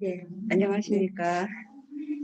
네, 안녕하십니까.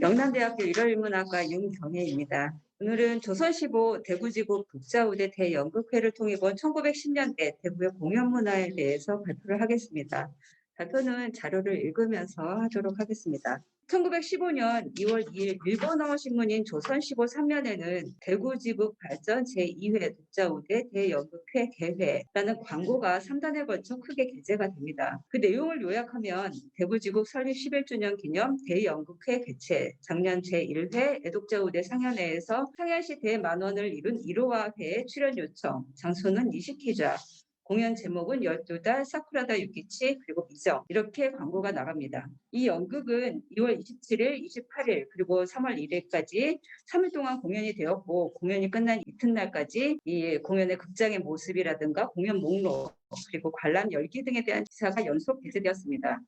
영남대학교 일월인문학과 윤경혜입니다. 오늘은 조선시보 대구지구 북자우대 대연극회를 통해 본 1910년대 대구의 공연문화에 대해서 발표를 하겠습니다. 발표는 자료를 읽으면서 하도록 하겠습니다. 1915년 2월 2일 일본어 신문인 조선시보 3면에는 대구지구 발전 제2회 북자우대 대연극회 개회라는 광고가 3단에 걸쳐 크게 게재가 됩니다. 그 내용을 요약하면 대구지국 설립 11주년 기념 대연극회 개최, 작년 제1회 애독자우대 상연회에서 상연시 대만원을 이룬 1호화회에 출연 요청, 장소는 니시키자, 공연 제목은 12달, 사쿠라다 유키치, 그리고 미정, 이렇게 광고가 나갑니다. 이 연극은 2월 27일, 28일, 그리고 3월 1일까지 3일 동안 공연이 되었고, 공연이 끝난 이튿날까지 이 공연의 극장의 모습이라든가 공연 목록, 그리고 관람 열기 등에 대한 기사가 연속 게재되었습니다.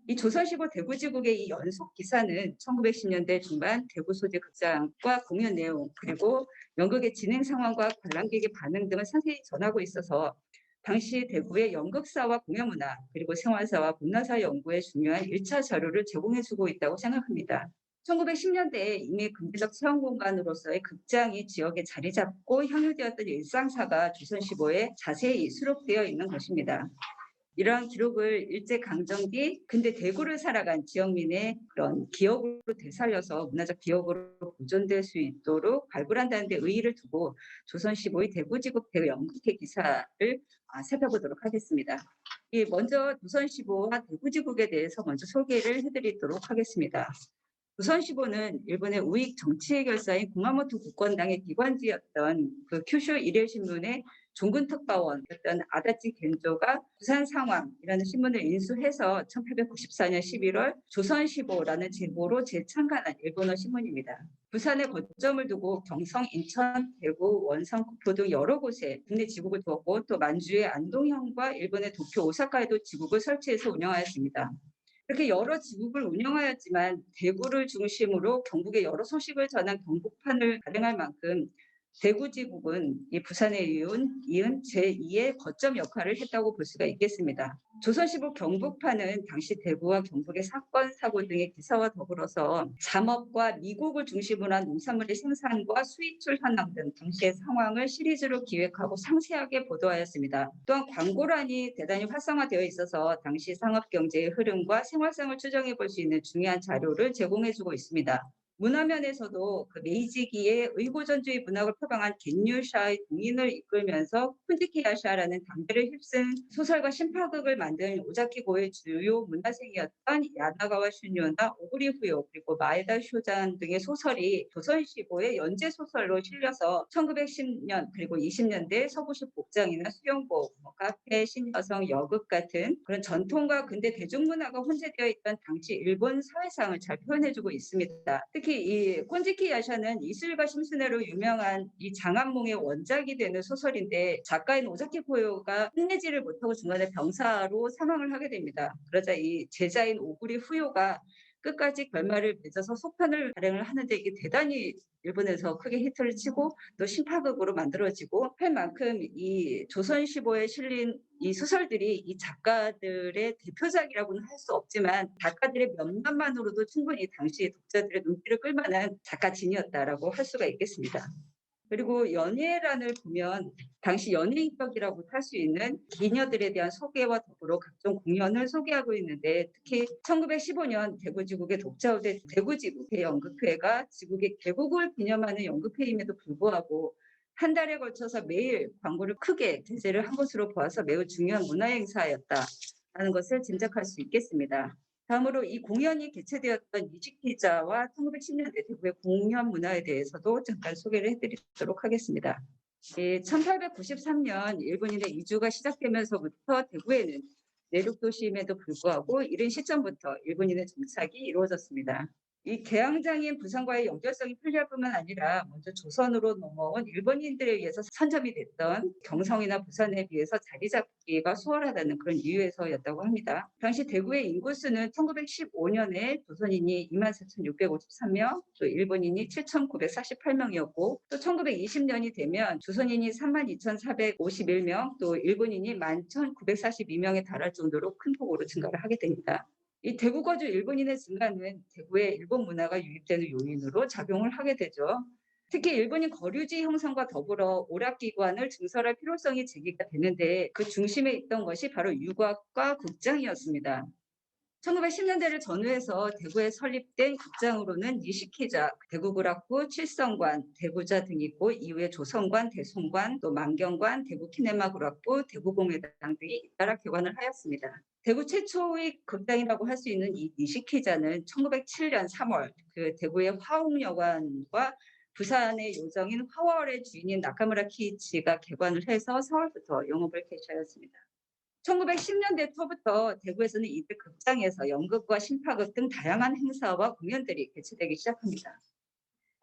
이 조선시보 대구지국의 이 연속 기사는 1910년대 중반 대구 소재 극장과 공연 내용, 그리고 연극의 진행 상황과 관람객의 반응 등을 상세히 전하고 있어서 당시 대구의 연극사와 공연문화, 그리고 생활사와 문화사 연구에 중요한 1차 자료를 제공해주고 있다고 생각합니다. 1910년대에 이미 근대적 체험 공간으로서의 극장이 지역에 자리 잡고 향유되었던 일상사가 조선시보에 자세히 수록되어 있는 것입니다. 이러한 기록을 일제강점기 근대 대구를 살아간 지역민의 그런 기억으로 되살려서 문화적 기억으로 보존될 수 있도록 발굴한다는 데 의의를 두고 조선시보의 대구지국 대연극회 기사를 살펴보도록 하겠습니다. 먼저 조선시보와 대구지국에 대해서 먼저 소개를 해드리도록 하겠습니다. 조선시보는 일본의 우익 정치의 결사인 구마모토 국권당의 기관지였던 그 큐슈 일일신문의 종군특파원이었던 아다치 겐조가 부산 상황이라는 신문을 인수해서 1894년 11월 조선시보라는 제보로 재창간한 일본어 신문입니다. 부산에 거점을 두고 경성, 인천, 대구, 원성, 구포 등 여러 곳에 국내 지국을 두었고, 또 만주의 안동현과 일본의 도쿄, 오사카에도 지국을 설치해서 운영하였습니다. 이렇게 여러 지국을 운영하였지만 대구를 중심으로 경북의 여러 소식을 전한 경북판을 발행할 만큼 대구지국은 이 부산에 이은 제2의 거점 역할을 했다고 볼 수가 있겠습니다. 조선시보 경북판은 당시 대구와 경북의 사건, 사고 등의 기사와 더불어서 잠업과 미국을 중심으로 한 농산물의 생산과 수입출 현황 등 당시의 상황을 시리즈로 기획하고 상세하게 보도하였습니다. 또한 광고란이 대단히 활성화되어 있어서 당시 상업경제의 흐름과 생활상을 추정해 볼 수 있는 중요한 자료를 제공해주고 있습니다. 문화면에서도 그 메이지기의 의고전주의 문학을 표방한 겐유샤의 동인을 이끌면서 쿤지키야샤라는 당대를 휩쓴 소설과 심파극을 만든 오자키 고의 주요 문화생이었던 야나가와 슈뇨나 오구리 후요, 그리고 마에다 쇼잔 등의 소설이 조선시보의 연재소설로 실려서 1910년 그리고 20년대 서구식 복장이나 수영복, 카페, 신여성, 여극 같은 그런 전통과 근대 대중문화가 혼재되어 있던 당시 일본 사회상을 잘 표현해주고 있습니다. 특히 이 콘지키 야샤는 이슬과 심순애로 유명한 이 장안몽의 원작이 되는 소설인데, 작가인 오자키 고요가 끝내지를 못하고 중간에 병사로 사망을 하게 됩니다. 그러자 이 제자인 오구리 후요가 끝까지 결말을 맺어서 속편을 발행을 하는데, 이게 대단히 일본에서 크게 히트를 치고 또 신파극으로 만들어지고 할 만큼 이 조선시보에 실린 이 소설들이 이 작가들의 대표작이라고는 할 수 없지만 작가들의 면만으로도 충분히 당시 독자들의 눈길을 끌만한 작가진이었다라고 할 수가 있겠습니다. 그리고 연예란을 보면 당시 연예인격이라고 할 수 있는 기녀들에 대한 소개와 더불어 각종 공연을 소개하고 있는데, 특히 1915년 대구지국의 독자우대 대구지국 대연극회가 지국의 개국을 기념하는 연극회임에도 불구하고 한 달에 걸쳐서 매일 광고를 크게 게재를 한 것으로 보아서 매우 중요한 문화행사였다라는 것을 짐작할 수 있겠습니다. 다음으로 이 공연이 개최되었던 니시키자와 1910년대 대구의 공연 문화에 대해서도 잠깐 소개를 해드리도록 하겠습니다. 1893년 일본인의 이주가 시작되면서부터 대구에는 내륙 도시임에도 불구하고 이른 시점부터 일본인의 정착이 이루어졌습니다. 이 개항장인 부산과의 연결성이 편리할 뿐만 아니라 먼저 조선으로 넘어온 일본인들에 의해서 선점이 됐던 경성이나 부산에 비해서 자리 잡기가 수월하다는 그런 이유에서였다고 합니다. 당시 대구의 인구수는 1915년에 조선인이 24,653명, 또 일본인이 7,948명이었고, 또 1920년이 되면 조선인이 32,451명, 또 일본인이 11,942명에 달할 정도로 큰 폭으로 증가를 하게 됩니다. 이 대구 거주 일본인의 증가는 대구에 일본 문화가 유입되는 요인으로 작용을 하게 되죠. 특히 일본인 거류지 형성과 더불어 오락기관을 증설할 필요성이 제기가 되는데 그 중심에 있던 것이 바로 유곽과 극장이었습니다. 1910년대를 전후해서 대구에 설립된 극장으로는 니시키자, 대구구락부, 칠성관, 대구자 등이 있고 이후에 조성관, 대송관, 또 만경관, 대구키네마구락부, 대구공예당 등이 잇따라 개관을 하였습니다. 대구 최초의 극장이라고 할 수 있는 이 니시키자는 1907년 3월 그 대구의 화웅여관과 부산의 요정인 화월의 주인인 나카무라 키이치가 개관을 해서 4월부터 영업을 개시하였습니다. 1910년대 초부터 대구에서는 이들 극장에서 연극과 심파극 등 다양한 행사와 공연들이 개최되기 시작합니다.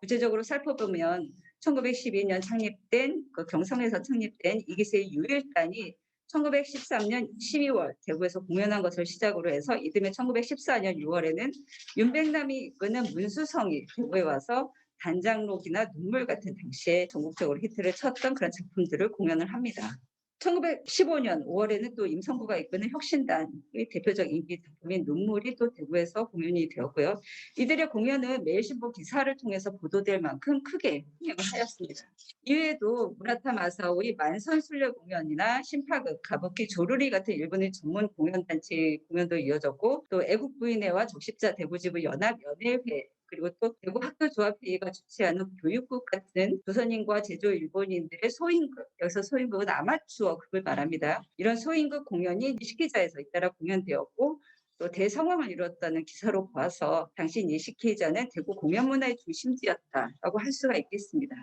구체적으로 살펴보면 1912년 창립된 경성에서 창립된 이기세의 유일단이 1913년 12월 대구에서 공연한 것을 시작으로 해서 이듬해 1914년 6월에는 윤백남이 이끄는 문수성이 대구에 와서 단장록이나 눈물 같은 당시에 전국적으로 히트를 쳤던 그런 작품들을 공연을 합니다. 1915년 5월에는 또 임성구가 이끄는 혁신단의 대표적 인기 작품인 눈물이 또 대구에서 공연이 되었고요. 이들의 공연은 매일신보 기사를 통해서 보도될 만큼 크게 흥행을 하였습니다. 이외에도 무라타 마사오의 만선술래 공연이나 심파극, 가부키 조르리 같은 일본의 전문 공연단체 공연도 이어졌고 또 애국부인회와 적십자 대구지부 연합연예회 그리고 또 대구 학교조합회의가 주최하는 교육국 같은 조선인과 제조 일본인들의 소임극, 여기서 소임극은 아마추어 극을 말합니다. 이런 소임극 공연이 니시키자에서 잇따라 공연되었고 또 대성황을 이뤘다는 기사로 봐서 당시 니시키자는 대구 공연문화의 중심지였다라고 할 수가 있겠습니다.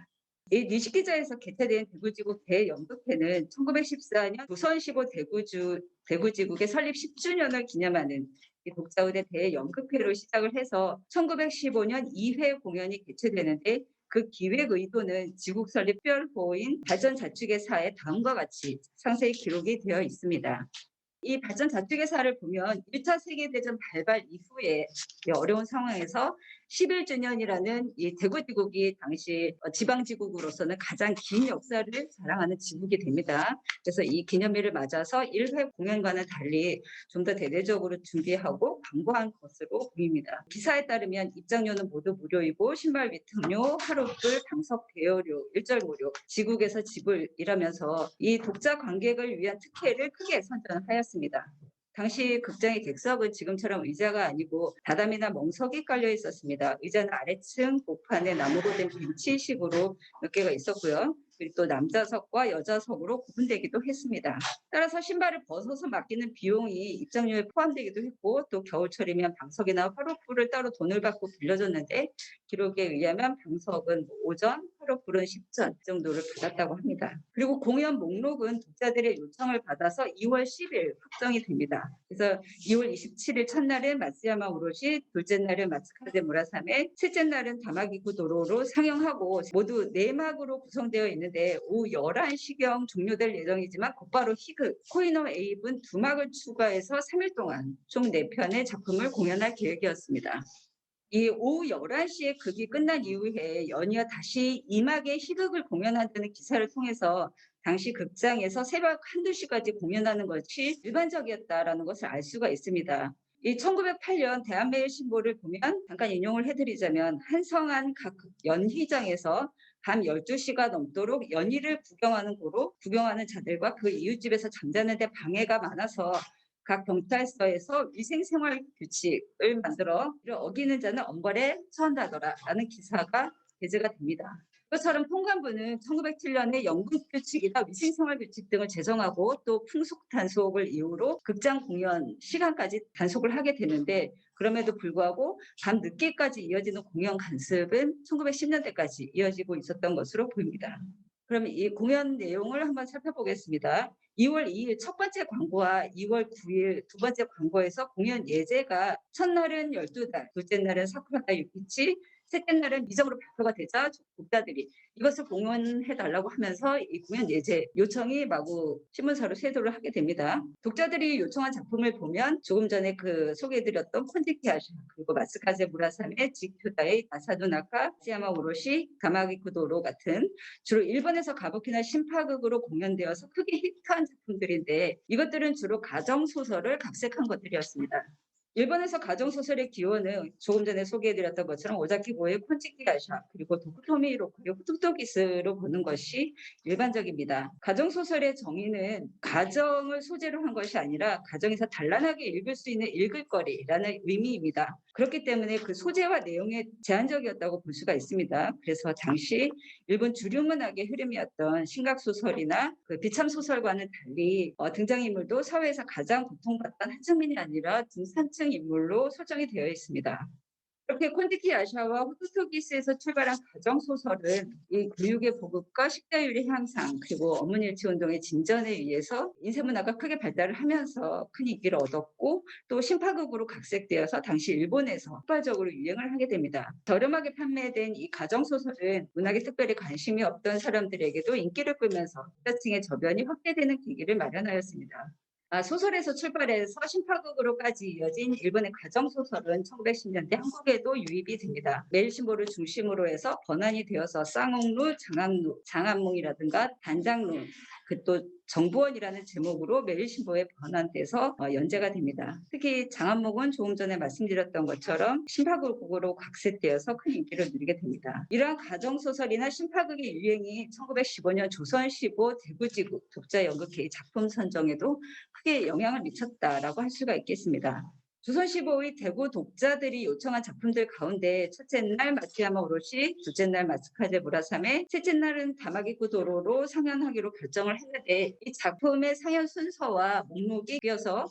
이 니시키자에서 개최된 대구지국 대연극회는 1914년 조선15 대구지국의 설립 10주년을 기념하는 독자우대 대연극회로 시작을 해서 1915년 2회 공연이 개최되는데 그 기획 의도는 지국 설립 특별호인 발전자축회사에 다음과 같이 상세히 기록이 되어 있습니다. 이 발전자축회사를 보면 1차 세계대전 발발 이후에 어려운 상황에서 11주년이라는 이 대구지국이 당시 지방지국으로서는 가장 긴 역사를 자랑하는 지국이 됩니다. 그래서 이 기념일을 맞아서 1회 공연과는 달리 좀 더 대대적으로 준비하고 광고한 것으로 보입니다. 기사에 따르면 입장료는 모두 무료이고 신발 위탁료, 하루불, 방석 대여료, 일절 무료, 지국에서 지불이라면서 이 독자 관객을 위한 특혜를 크게 선전하였습니다. 당시 극장의 객석은 지금처럼 의자가 아니고 다담이나 멍석이 깔려 있었습니다. 의자는 아래층 복판에 나무로 된 벤치식으로 몇 개가 있었고요. 그리고 또 남자석과 여자석으로 구분되기도 했습니다. 따라서 신발을 벗어서 맡기는 비용이 입장료에 포함되기도 했고 또 겨울철이면 방석이나 화로불을 따로 돈을 받고 빌려줬는데 기록에 의하면 방석은 오전, 화로불은 10전 정도를 받았다고 합니다. 그리고 공연 목록은 독자들의 요청을 받아서 2월 10일 확정이 됩니다. 그래서 2월 27일 첫날은 마츠야마 오롯이, 둘째 날은 마츠카제 무라사메, 셋째 날은 다마기쿠 도로로 상영하고 모두 4막으로 구성되어 있는데 오후 11시경 종료될 예정이지만 곧바로 희극, 코이노 에이브는 2막을 추가해서 3일 동안 총 4편의 작품을 공연할 계획이었습니다. 이 오후 11시에 극이 끝난 이후에 연이어 다시 2막의 희극을 공연한다는 기사를 통해서 당시 극장에서 새벽 1~2시까지 공연하는 것이 일반적이었다라는 것을 알 수가 있습니다. 이 1908년 대한매일신보를 보면 잠깐 인용을 해드리자면 한성한 각 연희장에서 밤 12시가 넘도록 연희를 구경하는 자들과 그 이웃집에서 잠자는데 방해가 많아서 각 경찰서에서 위생생활 규칙을 만들어 이를 어기는 자는 엄벌에 처한다더라라는 기사가 게재가 됩니다. 이것처럼 통관부는 1907년에 연극규칙이나 위생생활 규칙 등을 제정하고 또 풍속단속을 이유로 극장 공연 시간까지 단속을 하게 되는데 그럼에도 불구하고 밤 늦게까지 이어지는 공연 간섭은 1910년대까지 이어지고 있었던 것으로 보입니다. 그럼 이 공연 내용을 한번 살펴보겠습니다. 2월 2일 첫 번째 광고와 2월 9일 두 번째 광고에서 공연 예제가 첫날은 12달, 둘째 날은 사쿠라다 유키치, 셋째 날은 미정으로 발표가 되자 독자들이 이것을 공연해달라고 하면서 이 공연 예제 요청이 마구 신문사로 쇄도를 하게 됩니다. 독자들이 요청한 작품을 보면 조금 전에 그 소개해드렸던 콘지키아샤 그리고 마츠카제 무라사메, 지큐다의 아사도나카, 시야마 오로시, 가마기쿠도로 같은 주로 일본에서 가부키나 심파극으로 공연되어서 크게 히트한 작품들인데 이것들은 주로 가정소설을 각색한 것들이었습니다. 일본에서 가정소설의 기원은 조금 전에 소개해드렸던 것처럼 오자키고의 콘치키 아샤 그리고 도쿠토미 로쿠의 후토토기스로 보는 것이 일반적입니다. 가정소설의 정의는 가정을 소재로 한 것이 아니라 가정에서 단란하게 읽을 수 있는 읽을거리라는 의미입니다. 그렇기 때문에 그 소재와 내용에 제한적이었다고 볼 수가 있습니다. 그래서 당시 일본 주류 문학의 흐름이었던 신각소설이나 그 비참소설과는 달리 등장인물도 사회에서 가장 고통받던 하층민이 아니라 중산층 인물로 설정이 되어 있습니다. 이렇게 콘티키 아샤와 후토토기스에서 출발한 가정소설은 이 교육의 보급과 식자율의 향상 그리고 어머니일치 운동의 진전에 의해서 인쇄문화가 크게 발달을 하면서 큰 인기를 얻었고 또 신파극으로 각색되어서 당시 일본에서 폭발적으로 유행을 하게 됩니다. 저렴하게 판매된 이 가정소설은 문학에 특별히 관심이 없던 사람들에게도 인기를 끌면서 지자층의 저변이 확대되는 계기를 마련하였습니다. 소설에서 출발해서 신파극으로까지 이어진 일본의 가정소설은 1910년대 한국에도 유입이 됩니다. 매일신보를 중심으로 해서 번안이 되어서 쌍옥루, 장안몽이라든가 단장루, 또 정부원이라는 제목으로 매일신보에 번안돼서 연재가 됩니다. 특히 장안몽은 조금 전에 말씀드렸던 것처럼 신파극으로 각색되어서 큰 인기를 누리게 됩니다. 이러한 가정소설이나 신파극의 유행이 1915년 조선시보 대구지국 독자연극회의 작품 선정에도 크게 영향을 미쳤다라고 할 수가 있겠습니다. 조선시보의 대구 독자들이 요청한 작품들 가운데 첫째 날 마츠야마 오롯이, 둘째 날 마츠카제 무라사메, 셋째 날은 다마기쿠 도로로 상연하기로 결정을 했는데 이 작품의 상연 순서와 목록이 이어서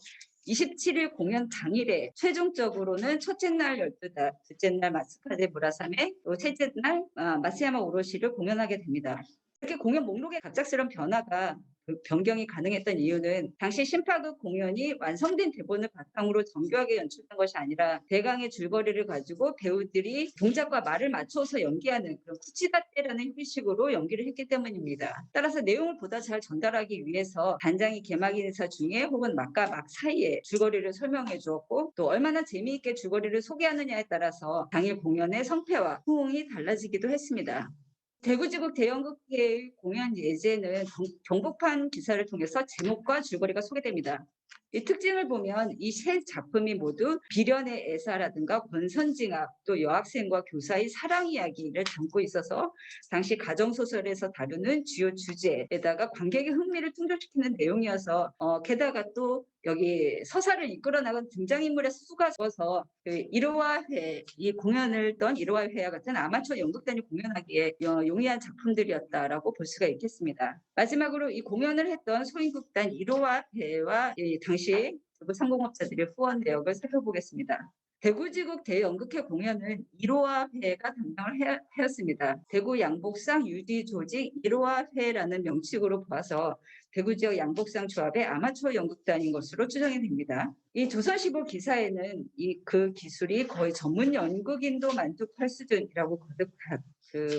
27일 공연 당일에 최종적으로는 첫째 날 12달, 둘째 날 마츠카제 무라사메, 또 셋째 날 마츠야마 오롯이를 공연하게 됩니다. 이렇게 공연 목록의 갑작스러운 변화가 변경이 가능했던 이유는 당시 신파극 공연이 완성된 대본을 바탕으로 정교하게 연출된 것이 아니라 대강의 줄거리를 가지고 배우들이 동작과 말을 맞춰서 연기하는 그런 쿠치다떼라는 형식으로 연기를 했기 때문입니다. 따라서 내용을 보다 잘 전달하기 위해서 단장이 개막 인사 중에 혹은 막과 막 사이에 줄거리를 설명해 주었고 또 얼마나 재미있게 줄거리를 소개하느냐에 따라서 당일 공연의 성패와 호응이 달라지기도 했습니다. 대구지국 대연극회의 공연 예제는 경복판 기사를 통해서 제목과 줄거리가 소개됩니다. 이 특징을 보면 이 세 작품이 모두 비련의 애사라든가 권선징악 또 여학생과 교사의 사랑 이야기를 담고 있어서 당시 가정소설에서 다루는 주요 주제에다가 관객의 흥미를 충족시키는 내용이어서 게다가 또 여기 서사를 이끌어 나간 등장인물의 수가 적어서 그 이로와회 이 공연을 떤 이로와회와 같은 아마추어 연극단이 공연하기에 용이한 작품들이었다라고 볼 수가 있겠습니다. 마지막으로 이 공연을 했던 소인극단 이로와회와 당시 대구 상공업자들의 후원 내역을 살펴보겠습니다. 대구지국 대연극회 공연은 이로와회가 담당을 하였습니다. 대구 양복상 유디 조직 이로와회라는 명칭으로 보아서 대구 지역 양복상 조합의 아마추어 연극단인 것으로 추정이 됩니다. 이 조선시보 기사에는 그 기술이 거의 전문 연극인도 만족할 수준이라고 거듭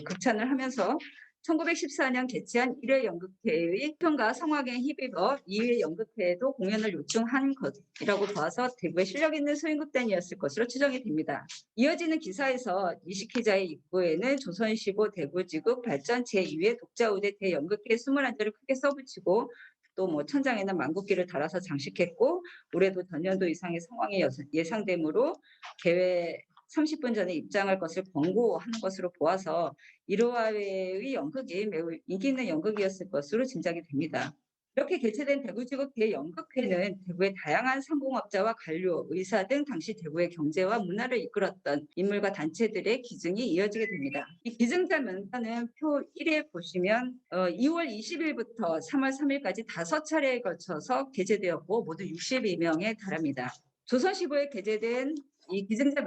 극찬을 하면서 1914년 개최한 1회 연극회의 평가 성악에 힘입어 2회 연극회에도 공연을 요청한 것이라고 봐서 대구에 실력 있는 소인극단이었을 것으로 추정이 됩니다. 이어지는 기사에서 이시키자의 입구에는 조선시보 대구지국 발전 제2회 독자우대 대연극회 21자를 크게 써붙이고 또 천장에는 만국기를 달아서 장식했고 올해도 전년도 이상의 상황이 예상되므로 개회 30분 전에 입장할 것을 권고하는 것으로 보아서 이로와회의 연극이 매우 인기 있는 연극이었을 것으로 짐작이 됩니다. 이렇게 개최된 대구지국 대연극회는 대구의 다양한 상공업자와 관료, 의사 등 당시 대구의 경제와 문화를 이끌었던 인물과 단체들의 기증이 이어지게 됩니다. 이 기증자 명단은 표 1에 보시면 2월 20일부터 3월 3일까지 5차례에 걸쳐서 게재되었고 모두 62명에 달합니다. 조선시보에 게재된 이 기증자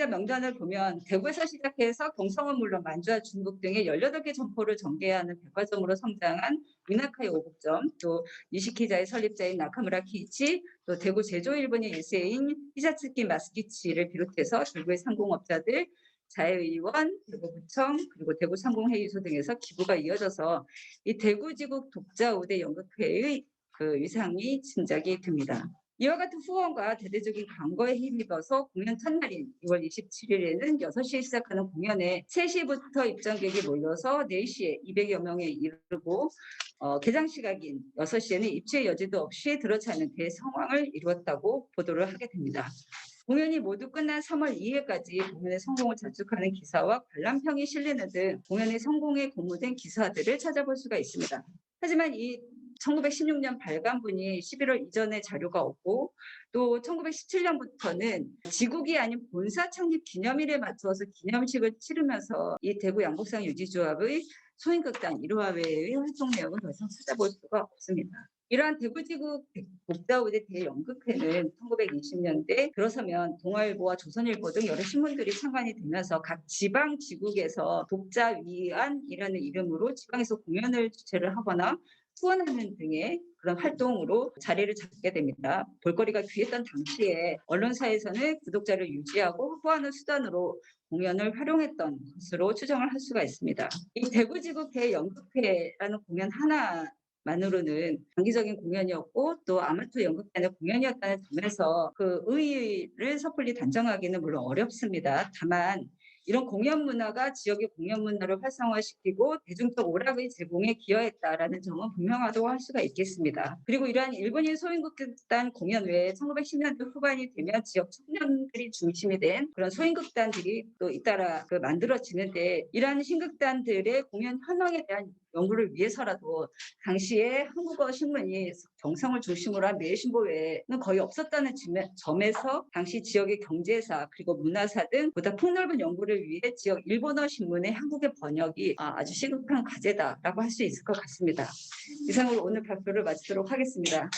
명단을 보면 대구에서 시작해서 경성은 물론 만주와 중국 등의 18개 점포를 전개하는 백화점으로 성장한 위나카이 오곡점, 또 니시키자의 설립자인 나카무라 키이치, 또 대구 제조 일본의 일세인 히자츠키 마스키치를 비롯해서 대구의 상공업자들, 자해의원, 대구구청, 그리고 대구상공회의소 등에서 기부가 이어져서 이 대구지국 독자우대 연극회의 그 위상이 짐작이 듭니다. 이와 같은 후원과 대대적인 광고에 힘입어서 공연 첫날인 2월 27일에는 6시에 시작하는 공연에 3시부터 입장객이 몰려서 4시에 200여 명에 이르고 개장 시각인 6시에는 입추의 여지도 없이 들어차는 대성황을 이루었다고 보도를 하게 됩니다. 공연이 모두 끝난 3월 2일까지 공연의 성공을 자축하는 기사와 관람평이 실리는 등 공연의 성공에 고무된 기사들을 찾아볼 수가 있습니다. 하지만 이 1916년 발간분이 11월 이전에 자료가 없고 또 1917년부터는 지국이 아닌 본사 창립 기념일에 맞춰서 기념식을 치르면서 이 대구 양곡상 유지조합의 소인극단 1화 외의 활동 내용을 더 이상 찾아볼 수가 없습니다. 이러한 대구지국 복자우대 대연극회는 1920년대 들어서면 동아일보와 조선일보 등 여러 신문들이 창간이 되면서 각 지방 지국에서 독자위안이라는 이름으로 지방에서 공연을 주최를 하거나 후원하는 등의 그런 활동으로 자리를 잡게 됩니다. 볼거리가 귀했던 당시에 언론사에서는 구독자를 유지하고 확보하는 수단으로 공연을 활용했던 것으로 추정을 할 수가 있습니다. 이 대구지국 대연극회라는 공연 하나만으로는 장기적인 공연이었고 또 아마추어 연극단의 공연이었다는 점에서 그 의의를 섣불리 단정하기는 물론 어렵습니다. 다만 이런 공연 문화가 지역의 공연 문화를 활성화시키고 대중적 오락의 제공에 기여했다라는 점은 분명하다고 할 수가 있겠습니다. 그리고 이러한 일본인 소인극단 공연 외에 1910년대 후반이 되면 지역 청년들이 중심이 된 그런 소인극단들이 또 잇따라 만들어지는데 이러한 신극단들의 공연 현황에 대한 연구를 위해서라도 당시에 한국어 신문이 경성을 중심으로 한 매일신보 외에는 거의 없었다는 점에서 당시 지역의 경제사 그리고 문화사 등 보다 폭넓은 연구를 위해 지역 일본어 신문의 한국의 번역이 아주 시급한 과제다라고 할 수 있을 것 같습니다. 이상으로 오늘 발표를 마치도록 하겠습니다.